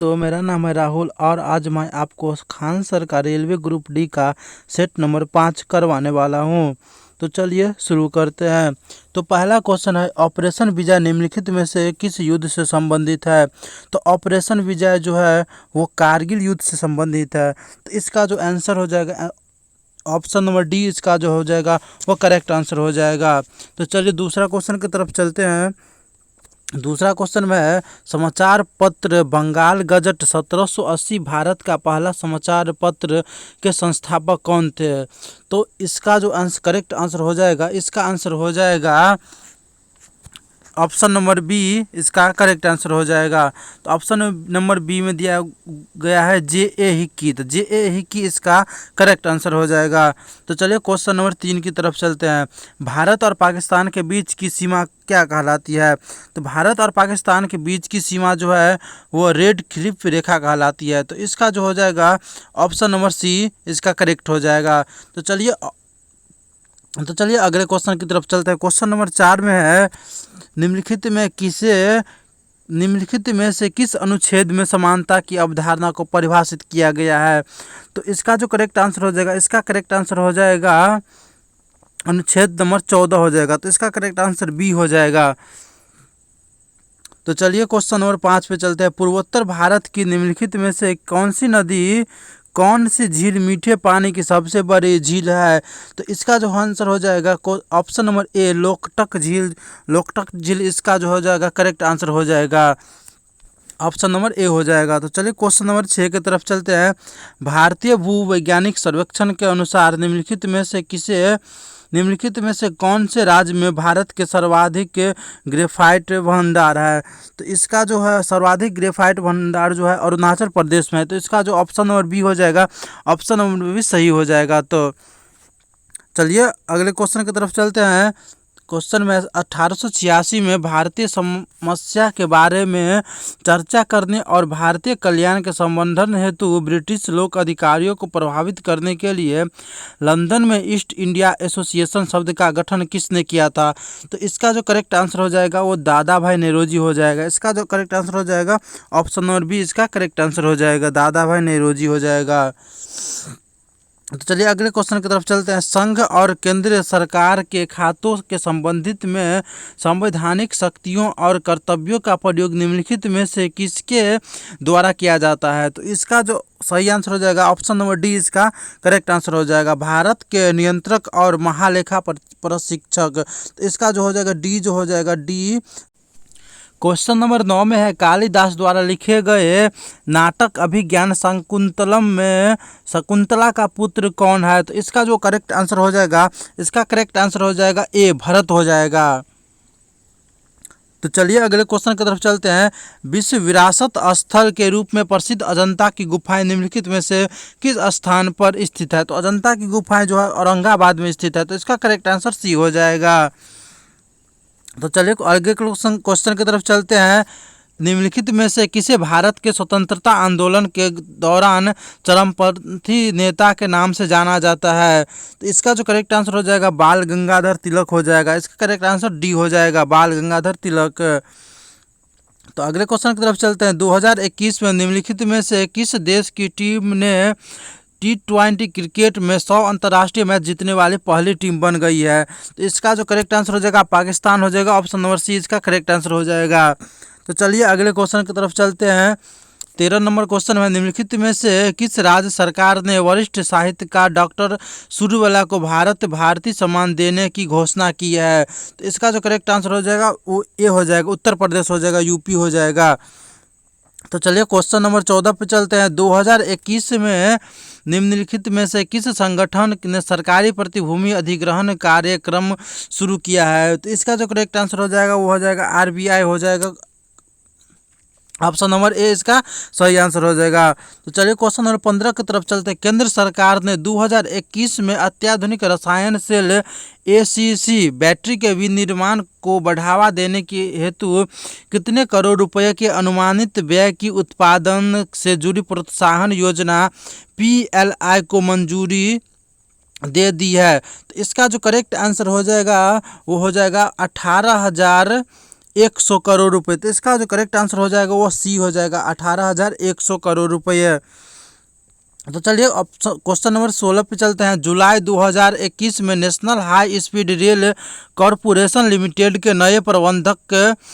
तो मेरा नाम है राहुल और आज मैं आपको खान सर का रेलवे ग्रुप डी का सेट नंबर 5 करवाने वाला हूँ। तो चलिए शुरू करते हैं। तो पहला क्वेश्चन है, ऑपरेशन विजय निम्नलिखित में से किस युद्ध से संबंधित है? तो ऑपरेशन विजय जो है वो कारगिल युद्ध से संबंधित है। तो इसका जो आंसर हो जाएगा ऑप्शन नंबर डी, इसका जो हो जाएगा वो करेक्ट आंसर हो जाएगा। तो चलिए दूसरा क्वेश्चन की तरफ चलते हैं। दूसरा क्वेश्चन में है, समाचार पत्र बंगाल गजट 1780 भारत का पहला समाचार पत्र के संस्थापक कौन थे? तो इसका जो आंसर करेक्ट आंसर हो जाएगा, इसका आंसर हो जाएगा ऑप्शन नंबर बी, इसका करेक्ट आंसर हो जाएगा। तो ऑप्शन नंबर बी में दिया गया है जे.ए. हिक्की। तो जे.ए. हिक्की इसका करेक्ट आंसर हो जाएगा। तो चलिए क्वेश्चन नंबर 3 की तरफ चलते हैं। भारत और पाकिस्तान के बीच की सीमा क्या कहलाती है? तो भारत और पाकिस्तान के बीच की सीमा जो है वो रेड क्लिफ रेखा कहलाती है। तो इसका जो हो जाएगा ऑप्शन नंबर सी, इसका करेक्ट हो जाएगा। तो चलिए अगले क्वेश्चन की तरफ चलते हैं। क्वेश्चन नंबर 4 में है, निम्नलिखित में से किस अनुच्छेद में समानता की अवधारणा को परिभाषित किया गया है? तो इसका जो करेक्ट आंसर हो जाएगा, इसका करेक्ट आंसर हो जाएगा अनुच्छेद नंबर 14 हो जाएगा। तो इसका करेक्ट आंसर बी हो जाएगा। तो चलिए क्वेश्चन नंबर 5 पे चलते हैं। पूर्वोत्तर भारत की निम्नलिखित में से कौन सी झील मीठे पानी की सबसे बड़ी झील है? तो इसका जो आंसर हो जाएगा ऑप्शन नंबर ए, लोकटक झील इसका जो हो जाएगा करेक्ट आंसर हो जाएगा। ऑप्शन नंबर ए हो जाएगा। तो चलिए क्वेश्चन नंबर 6 की तरफ चलते हैं। भारतीय भूवैज्ञानिक सर्वेक्षण के अनुसार निम्नलिखित में से कौन से राज्य में भारत के सर्वाधिक ग्रेफाइट भंडार है? तो इसका जो है सर्वाधिक ग्रेफाइट भंडार जो है अरुणाचल प्रदेश में है। तो इसका जो ऑप्शन नंबर बी हो जाएगा, ऑप्शन नंबर बी सही हो जाएगा। तो चलिए अगले क्वेश्चन की तरफ चलते हैं। क्वेश्चन में 1886 में भारतीय समस्या के बारे में चर्चा करने और भारतीय कल्याण के संवर्धन हेतु ब्रिटिश लोक अधिकारियों को प्रभावित करने के लिए लंदन में ईस्ट इंडिया एसोसिएशन शब्द का गठन किसने किया था? तो इसका जो करेक्ट आंसर हो जाएगा वो दादा भाई नेरोजी हो जाएगा। इसका जो करेक्ट आंसर हो जाएगा ऑप्शन नंबर बी, इसका करेक्ट आंसर हो जाएगा, दादा भाई नेरोजी हो जाएगा। तो चलिए अगले क्वेश्चन की तरफ चलते हैं। संघ और केंद्र सरकार के खातों के संबंधित में संवैधानिक शक्तियों और कर्तव्यों का प्रयोग निम्नलिखित में से किसके द्वारा किया जाता है? तो इसका जो सही आंसर हो जाएगा ऑप्शन नंबर डी, इसका करेक्ट आंसर हो जाएगा, भारत के नियंत्रक और महालेखा प्रशिक्षक। तो इसका जो हो जाएगा डी, जो हो जाएगा डी। क्वेश्चन नंबर 9 में है, कालिदास द्वारा लिखे गए नाटक अभिज्ञान शाकुंतलम में शकुंतला का पुत्र कौन है? तो इसका जो करेक्ट आंसर हो जाएगा, इसका करेक्ट आंसर हो जाएगा ए, भरत हो जाएगा। तो चलिए अगले क्वेश्चन की तरफ चलते हैं। विश्व विरासत स्थल के रूप में प्रसिद्ध अजंता की गुफाएं निम्नलिखित में से किस स्थान पर स्थित है? तो अजंता की गुफाएं जो है औरंगाबाद में स्थित है। तो इसका करेक्ट आंसर सी हो जाएगा। तो चलिए आगे क्वेश्चन की तरफ चलते हैं। निम्नलिखित में से किसे भारत के स्वतंत्रता आंदोलन के दौरान चरमपंथी नेता के नाम से जाना जाता है? तो इसका जो करेक्ट आंसर हो जाएगा बाल गंगाधर तिलक हो जाएगा। इसका करेक्ट आंसर डी हो जाएगा, बाल गंगाधर तिलक। तो अगले क्वेश्चन की तरफ चलते हैं। 2021 में निम्नलिखित में से किस देश की टीम ने T20 क्रिकेट में 100 अंतर्राष्ट्रीय मैच जीतने वाली पहली टीम बन गई है? तो इसका जो करेक्ट आंसर हो जाएगा पाकिस्तान हो जाएगा, ऑप्शन नंबर सी, इसका करेक्ट आंसर हो जाएगा। तो चलिए अगले क्वेश्चन की तरफ चलते हैं। 13 नंबर क्वेश्चन में, निम्नलिखित में से किस राज्य सरकार ने वरिष्ठ साहित्यकार डॉक्टर सूर्यवाला को भारतीय सम्मान देने की घोषणा की है? तो इसका जो करेक्ट आंसर हो जाएगा वो ए हो जाएगा, उत्तर प्रदेश हो जाएगा, यूपी हो जाएगा। तो चलिए क्वेश्चन नंबर 14 पे चलते हैं। 2021 में निम्नलिखित में से किस संगठन ने सरकारी प्रतिभूमि अधिग्रहण कार्यक्रम शुरू किया है? तो इसका जो करेक्ट आंसर हो जाएगा वो हो जाएगा आरबीआई हो जाएगा, ऑप्शन नंबर ए इसका सही आंसर हो जाएगा। तो चलिए क्वेश्चन नंबर 15 की तरफ चलते हैं। केंद्र सरकार ने 2021 में अत्याधुनिक रसायन सेल एसीसी बैटरी के विनिर्माण को बढ़ावा देने के हेतु कितने करोड़ रुपए के अनुमानित व्यय की उत्पादन से जुड़ी प्रोत्साहन योजना PLI को मंजूरी दे दी है? तो इसका जो करेक्ट आंसर हो जाएगा वो हो जाएगा 100 करोड़ रुपए। तो इसका जो करेक्ट आंसर हो जाएगा वो सी हो जाएगा, 18,100 करोड़ रुपए। तो चलिए अब क्वेश्चन नंबर 16 पे चलते हैं। जुलाई 2021 में national high speed rail corporation limited के नए प्रबंधक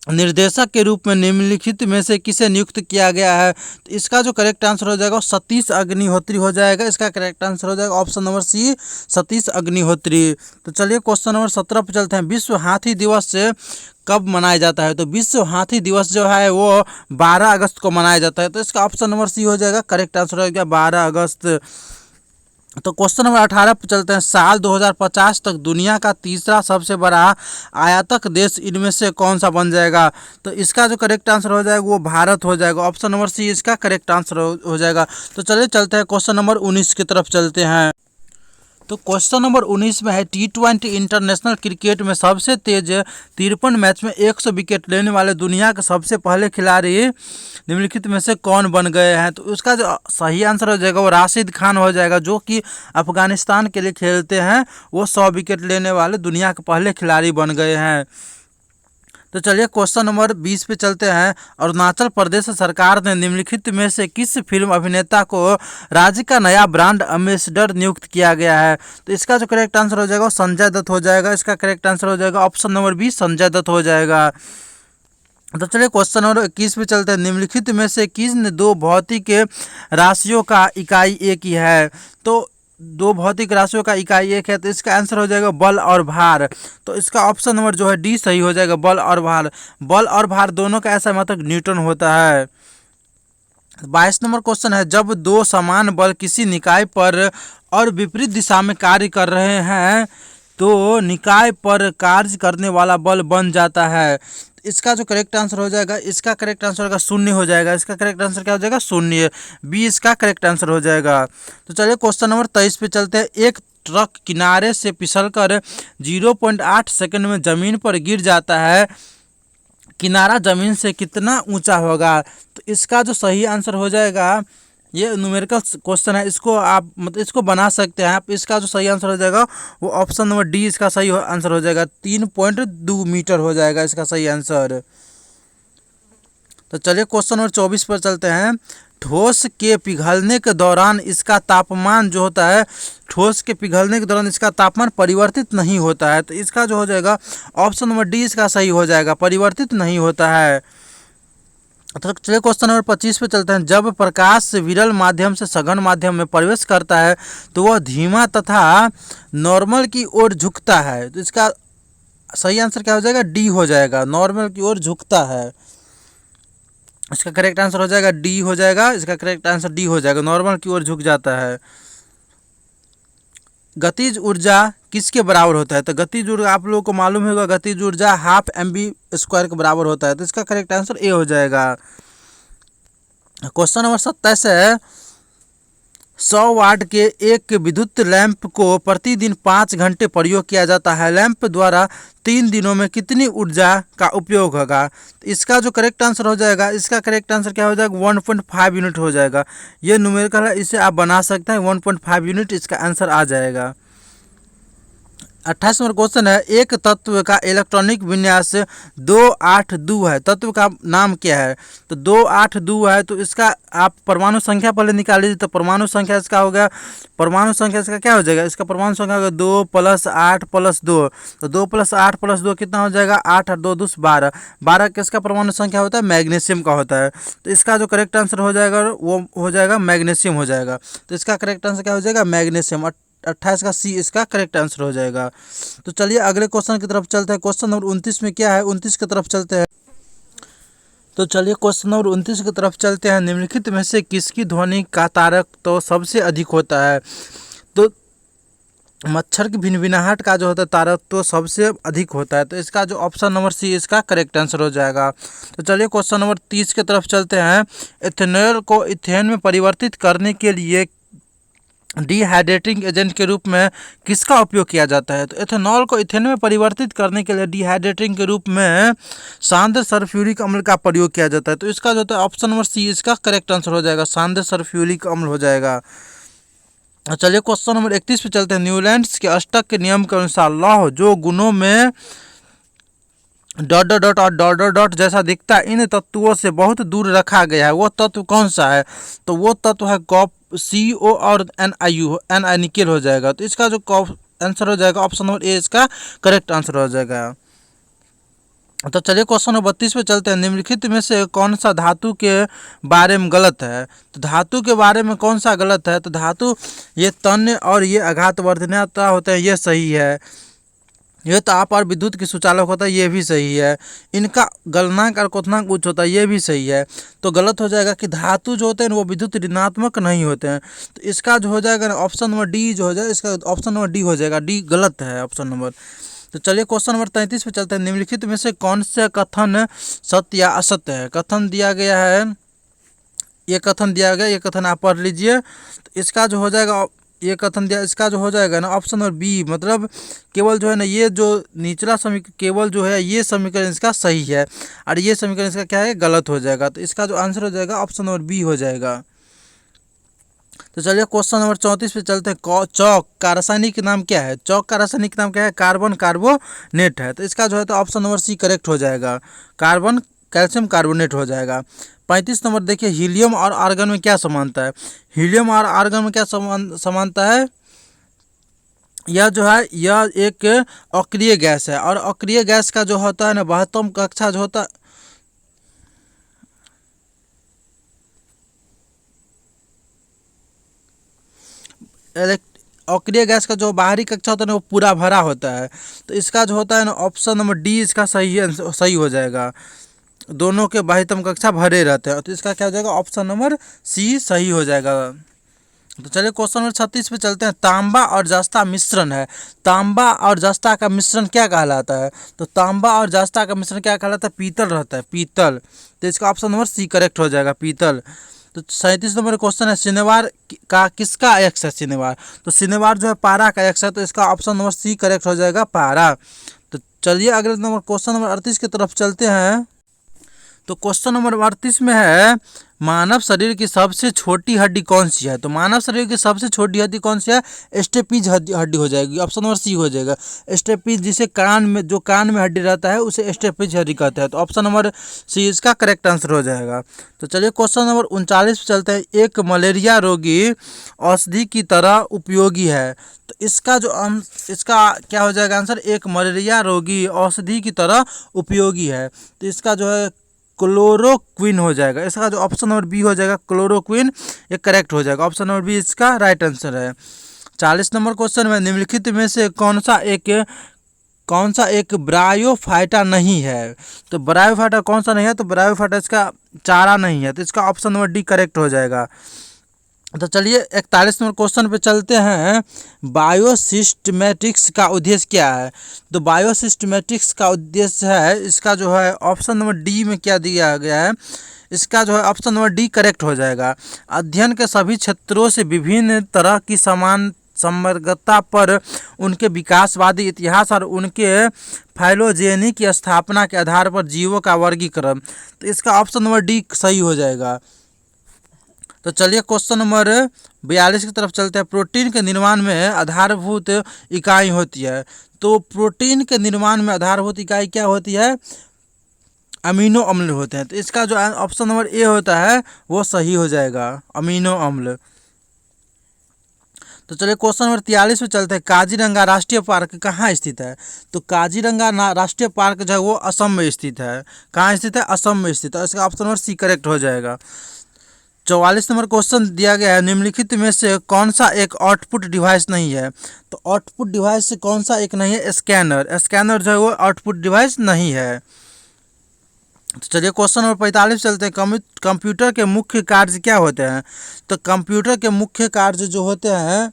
निर्देशक के रूप में निम्नलिखित में से किसे नियुक्त किया गया है? तो इसका जो करेक्ट आंसर हो जाएगा सतीश अग्निहोत्री हो जाएगा। इसका करेक्ट आंसर हो जाएगा option number C, Satish Agnihotri. तो चलिए क्वेश्चन नंबर 17 पर चलते हैं। विश्व हाथी दिवस से कब मनाया जाता है? तो विश्व हाथी दिवस जो है वो 12 अगस्त को मनाया जाता है। तो इसका ऑप्शन नंबर सी हो जाएगा, करेक्ट आंसर हो गया 12 अगस्त। तो क्वेश्चन नंबर 18 पर चलते हैं। साल 2050 तक दुनिया का तीसरा सबसे बड़ा आयातक देश इनमें से कौन सा बन जाएगा? तो इसका जो करेक्ट आंसर हो जाएगा वो भारत हो जाएगा। ऑप्शन नंबर सी इसका करेक्ट आंसर हो जाएगा। तो चलिए चलते हैं क्वेश्चन नंबर 19 की तरफ चलते हैं। तो क्वेश्चन नंबर 19 में है T20 इंटरनेशनल क्रिकेट में सबसे तेज 53 मैच में 100 विकेट लेने वाले दुनिया के सबसे पहले खिलाड़ी निम्नलिखित में से कौन बन गए हैं? तो उसका जो सही आंसर हो जाएगा वो राशिद खान हो जाएगा, जो कि अफगानिस्तान के लिए खेलते हैं। वो 100 विकेट लेने वाले दुनिया के पहले खिलाड़ी बन गए हैं। तो चलिए क्वेश्चन नंबर 20 पे चलते हैं। अरुणाचल प्रदेश सरकार ने निम्नलिखित में से किस फिल्म अभिनेता को राज्य का नया ब्रांड एम्बेसडर नियुक्त किया गया है? तो इसका जो करेक्ट आंसर हो जाएगा संजय दत्त हो जाएगा। इसका करेक्ट आंसर हो जाएगा option number B, Sanjay Dutt हो जाएगा। तो चलिए क्वेश्चन नंबर 21 पे चलते हैं। निम्नलिखित में से किसने दो भौतिक राशियों का इकाई एक ही है? तो दो भौतिक राशियों का इकाई एक है, तो इसका आंसर हो जाएगा बल और भार। तो इसका ऑप्शन नंबर जो है डी सही हो जाएगा, बल और भार। बल और भार दोनों का ऐसा मतलब न्यूटन होता है। 22 नंबर क्वेश्चन है। जब दो समान बल किसी निकाय पर और विपरीत दिशा में कार्य कर रहे हैं तो निकाय पर कार्य करने वाला बल बन जाता है। इसका जो करेक्ट आंसर हो जाएगा, इसका करेक्ट आंसर होगा शून्य हो जाएगा। इसका करेक्ट आंसर क्या हो जाएगा? शून्य, बी इसका करेक्ट आंसर हो जाएगा। तो चलिए क्वेश्चन नंबर 23 पे चलते हैं। एक ट्रक किनारे से फिसलकर 0.8 सेकंड में जमीन पर गिर जाता है, किनारा जमीन से कितना ऊंचा होगा? तो इसका जो सही आंसर हो जाएगा, ये न्यूमेरिकल क्वेश्चन है, इसको आप मतलब इसको बना सकते हैं आप। इसका जो सही आंसर हो जाएगा वो ऑप्शन नंबर डी इसका सही आंसर हो जाएगा, 3.2 मीटर हो जाएगा इसका सही आंसर। तो चलिए क्वेश्चन नंबर 24 पर चलते हैं। ठोस के पिघलने के दौरान इसका तापमान जो होता है, ठोस के पिघलने के दौरान इसका तापमान परिवर्तित नहीं होता है। तो इसका जो हो जाएगा ऑप्शन नंबर डी इसका सही हो जाएगा, परिवर्तित नहीं होता है। तो चलिए क्वेश्चन नंबर 25 पे चलते हैं। जब प्रकाश विरल माध्यम से सघन माध्यम में प्रवेश करता है तो वह धीमा तथा नॉर्मल की ओर झुकता है। तो इसका सही आंसर क्या हो जाएगा? डी हो जाएगा, नॉर्मल की ओर झुकता है। इसका करेक्ट आंसर हो जाएगा डी हो जाएगा। इसका करेक्ट आंसर डी हो जाएगा, नॉर्मल की ओर झुक जाता है। गतिज ऊर्जा किसके बराबर होता है? तो गतिज ऊर्जा आप लोगों को मालूम होगा, गतिज ऊर्जा हाफ mv² के बराबर होता है। तो इसका करेक्ट आंसर ए हो जाएगा। क्वेश्चन नंबर 27 है। 100 वाट के एक विद्युत लैंप को प्रतिदिन 5 घंटे प्रयोग किया जाता है। लैंप द्वारा 3 दिनों में कितनी ऊर्जा का उपयोग होगा? तो इसका जो करेक्ट आंसर हो जाएगा, इसका करेक्ट आंसर क्या हो जाएगा? 1.5 यूनिट हो जाएगा। ये न्यूमेरिकल है, इसे आप बना सकते हैं, 1.5 यूनिट इसका आंसर आ जाएगा। 28 नंबर क्वेश्चन है। एक तत्व का इलेक्ट्रॉनिक विन्यास 282 है, तत्व का नाम क्या है? तो 282 है, तो इसका आप परमाणु संख्या पहले निकाल लीजिए। तो परमाणु संख्या इसका हो गया, परमाणु संख्या इसका क्या हो जाएगा? इसका परमाणु संख्या होगा 2 + 8 + 2। तो 2 + 8 + 2 कितना हो जाएगा? 8 और 2 = 12। 12 किसका परमाणु संख्या होता है? मैग्नीशियम का होता है। तो इसका जो करेक्ट आंसर हो जाएगा वो हो जाएगा मैग्नीशियम हो जाएगा। तो इसका करेक्ट आंसर क्या हो जाएगा? मैग्नीशियम। 28 का सी इसका करेक्ट आंसर हो जाएगा। तो चलिए अगले क्वेश्चन की तरफ चलते हैं। क्वेश्चन नंबर 29 में क्या है? 29 की तरफ चलते हैं। तो चलिए क्वेश्चन नंबर 29 की तरफ चलते हैं। निम्नलिखित में से किसकी ध्वनि का तारक तो सबसे अधिक होता है? तो मच्छर की भिनभिनाहट का जो होता है तारक तो सबसे अधिक होता है। तो इसका जो ऑप्शन नंबर सी इसका करेक्ट आंसर हो जाएगा। तो चलिए क्वेश्चन नंबर 30 की तरफ चलते हैं। इथेनॉल को इथेन में परिवर्तित करने के लिए डिहाइड्रेटिंग एजेंट के रूप में किसका उपयोग किया जाता है? तो एथेनॉल को इथेन में परिवर्तित करने के लिए डिहाइड्रेटिंग के रूप में सांद्र सल्फ्यूरिक अम्ल का प्रयोग किया जाता है। तो इसका जो होता है ऑप्शन नंबर सी इसका करेक्ट आंसर हो जाएगा, सांद्र सल्फ्यूरिक अम्ल हो जाएगा। चलिए क्वेश्चन नंबर 31 पे चलते हैं। न्यूलैंड्स के अष्टक के नियम के अनुसार लौह जो गुणों में डॉट डॉट डॉट और डॉट डॉट डॉट जैसा दिखता है, इन तत्वों से बहुत दूर रखा गया है, वो तत्व कौन सा है? तो वो तत्व है कॉप, CO और NiU, Ni निकेल हो जाएगा। तो इसका जो आंसर हो जाएगा ऑप्शन नंबर ए इसका करेक्ट आंसर हो जाएगा। तो चलिए क्वेश्चन नंबर 32 पे चलते हैं। निम्नलिखित में से कौन सा धातु के बारे में गलत है? तो धातु के बारे में कौन सा गलत है? तो धातु ये तन्य और ये आघातवर्धनता होते हैं, ये सही है। ये ताप और विद्युत की सुचालक होता है, ये भी सही है। इनका गलनांक और क्वथनांक उच्च होता है, ये भी सही है। तो गलत हो जाएगा कि धातु जो होते हैं वो विद्युत ऋणात्मक नहीं होते हैं। तो इसका जो हो जाएगा ना ऑप्शन नंबर डी जो हो जाएगा, इसका ऑप्शन नंबर डी हो जाएगा। डी गलत है ऑप्शन नंबर। तो चलिए क्वेश्चन नंबर 33 पे चलते हैं। निम्नलिखित में से कौन सा कथन सत्य या असत्य है? कथन दिया गया है, ये कथन दिया गया, ये कथन आप पढ़ लीजिए। तो इसका जो हो जाएगा, ये कथन दिया, इसका जो हो जाएगा ना ऑप्शन नंबर बी, मतलब केवल जो है ना ये जो निचला समीकरण केवल जो है ये समीकरण इसका सही है और ये समीकरण इसका क्या है, गलत हो जाएगा। तो इसका जो आंसर हो जाएगा ऑप्शन नंबर बी हो जाएगा। तो चलिए क्वेश्चन नंबर 34 पे चलते हैं। चौक का रासायनिक नाम क्या है? चौक का रासायनिक नाम क्या है? कार्बन कार्बोनेट है। तो इसका जो है तो ऑप्शन नंबर सी करेक्ट हो जाएगा, कार्बन कैल्शियम कार्बोनेट हो जाएगा। 35 नंबर देखिए, हीलियम और आर्गन में क्या समानता है? हीलियम और आर्गन में क्या समानता है? यह जो है यह एक अक्रिय गैस है और अक्रिय गैस का जो होता है ना 72 कक्षा जो होता है, अक्रिय गैस का जो बाहरी कक्षा होता है ना वो पूरा भरा होता है। तो इसका जो होता है ना ऑप्शन नंबर डी इसका सही हो जाएगा। दोनों के बाह्यतम कक्षा भरे रहते हैं, तो इसका क्या हो जाएगा, ऑप्शन नंबर सी सही हो जाएगा। तो चलिए क्वेश्चन नंबर 36 पे चलते हैं। तांबा और जस्ता मिश्रण है, तांबा और जस्ता का मिश्रण क्या कहलाता है? तो तांबा और जस्ता का मिश्रण क्या कहलाता है? पीतल रहता है, पीतल। तो इसका ऑप्शन नंबर सी करेक्ट हो जाएगा, पीतल। तो 37 नंबर क्वेश्चन है, शनिवार का किसका एक्स है? शनिवार, तो शनिवार जो है पारा का एक्स है, तो इसका ऑप्शन नंबर सी करेक्ट हो जाएगा, पारा। तो चलिए अगले नंबर क्वेश्चन नंबर 38 की तरफ चलते हैं। तो क्वेश्चन नंबर 38 में है, मानव शरीर की सबसे छोटी हड्डी कौन सी है? तो मानव शरीर की सबसे छोटी हड्डी कौन सी है? स्टेपीज हड्डी हो जाएगी, ऑप्शन नंबर सी हो जाएगा। स्टेपीज जिसे कान में, जो कान में हड्डी रहता है उसे स्टेपीज हड्डी कहते हैं। तो ऑप्शन नंबर सी इसका करेक्ट आंसर हो जाएगा। तो चलिए क्वेश्चन नंबर 39 पे चलते हैं। एक मलेरिया रोगी औषधि की तरह उपयोगी है, तो इसका जो इसका क्या हो जाएगा आंसर? एक मलेरिया रोगी औषधि की तरह उपयोगी है, तो इसका जो है क्लोरोक्विन हो जाएगा। इसका जो ऑप्शन नंबर बी हो जाएगा, क्लोरोक्विन, ये करेक्ट हो जाएगा। ऑप्शन नंबर बी इसका राइट आंसर है। 40 नंबर क्वेश्चन में, निम्नलिखित में से कौन सा एक ब्रायोफाइटा नहीं है? तो ब्रायोफाइटा कौन सा नहीं है? तो ब्रायोफाइटा इसका चारा नहीं है, तो इसका ऑप्शन नंबर डी करेक्ट हो जाएगा। तो चलिए 41 नंबर क्वेश्चन पे चलते हैं। बायोसिस्टमेटिक्स का उद्देश्य क्या है? तो बायोसिस्टमेटिक्स का उद्देश्य है, इसका जो है ऑप्शन नंबर डी में क्या दिया गया है, इसका जो है ऑप्शन नंबर डी करेक्ट हो जाएगा। अध्ययन के सभी क्षेत्रों से विभिन्न तरह की समान समग्रता पर उनके विकासवादी इतिहास और उनके फाइलोजेनी की स्थापना के आधार पर जीवों का वर्गीकरण, तो इसका ऑप्शन नंबर डी सही हो जाएगा। तो चलिए क्वेश्चन नंबर 42 की तरफ चलते हैं। प्रोटीन के निर्माण में आधारभूत इकाई होती है, तो प्रोटीन के निर्माण में आधारभूत इकाई क्या होती है? अमीनो अम्ल होते हैं, तो इसका जो ऑप्शन नंबर ए होता है वो सही हो जाएगा, अमीनो अम्ल। तो चलिए क्वेश्चन नंबर 43 पे चलते हैं। काजीरंगा राष्ट्रीय पार्क कहाँ स्थित है? तो काजीरंगा राष्ट्रीय पार्क जो है वो असम में स्थित है। कहाँ स्थित है? असम में स्थित है। इसका ऑप्शन नंबर सी करेक्ट हो जाएगा। 44 नंबर क्वेश्चन दिया गया है, निम्नलिखित में से कौन सा एक आउटपुट डिवाइस नहीं है? तो आउटपुट डिवाइस से कौन सा एक नहीं है? स्कैनर, स्कैनर जो है वो आउटपुट डिवाइस नहीं है। तो चलिए क्वेश्चन नंबर 45 चलते हैं। कंप्यूटर के मुख्य कार्य क्या होते हैं? तो कंप्यूटर के मुख्य कार्य जो होते हैं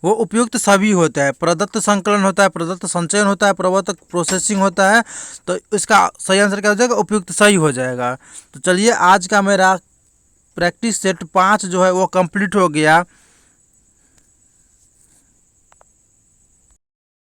वो उपयुक्त सभी होता है। प्रदत्त संकलन होता है, प्रदत्त संचयन होता है, प्रवर्तक प्रोसेसिंग होता है। तो इसका सही आंसर क्या हो जाएगा? उपयुक्त सही हो जाएगा। तो चलिए आज का मेरा प्रैक्टिस सेट 5 जो है वो कंप्लीट हो गया।